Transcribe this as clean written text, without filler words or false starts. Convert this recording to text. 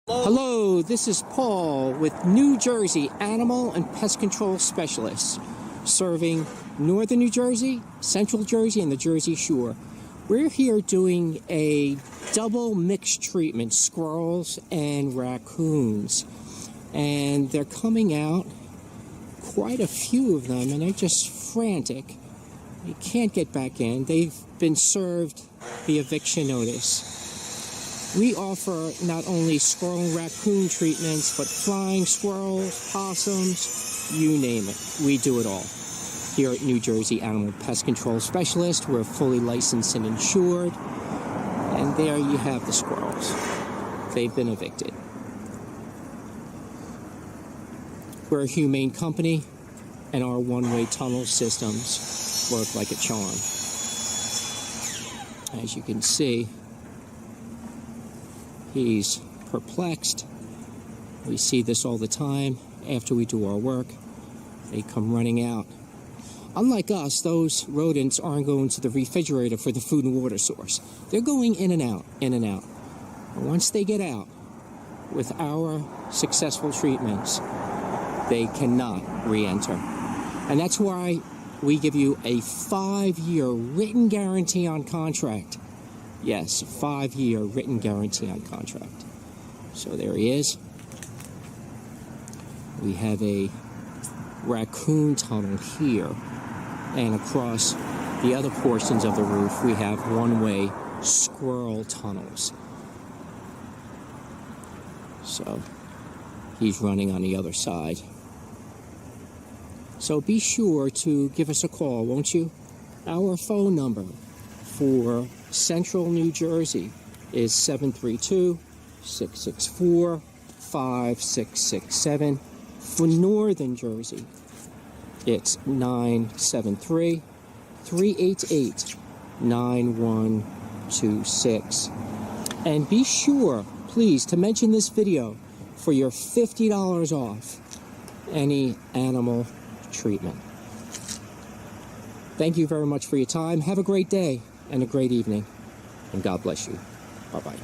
Hello, this is Paul with New Jersey Animal and Pest Control Specialists, serving northern New Jersey, central Jersey, and the Jersey Shore. We're here doing a double mixed treatment, squirrels and raccoons. And they're coming out, quite a few of them, and they're just frantic. You can't get back in. They've been served the eviction notice. We offer not only squirrel and raccoon treatments, but flying squirrels, possums, you name it. We do it all. Here at New Jersey Animal Pest Control Specialist, we're fully licensed and insured. And there you have the squirrels. They've been evicted. We're a humane company, and our one-way tunnel systems work like a charm. As you can see, he's perplexed. We see this all the time. After we do our work, they come running out. Unlike us, those rodents aren't going to the refrigerator for the food and water source. They're going in and out, in and out. And once they get out, with our successful treatments, they cannot re-enter. And that's why we give you a 5-year written guarantee on contract. Yes, 5-year written guarantee on contract. So there he is. We have a raccoon tunnel here, and across the other portions of the roof, we have one-way squirrel tunnels. So he's running on the other side. So be sure to give us a call, won't you? Our phone number for Central New Jersey is 732-664-5667. For Northern Jersey, it's 973-388-9126. And be sure, please, to mention this video for your $50 off any animal treatment. Thank you very much for your time. Have a great day and a great evening, and God bless you. Bye-bye.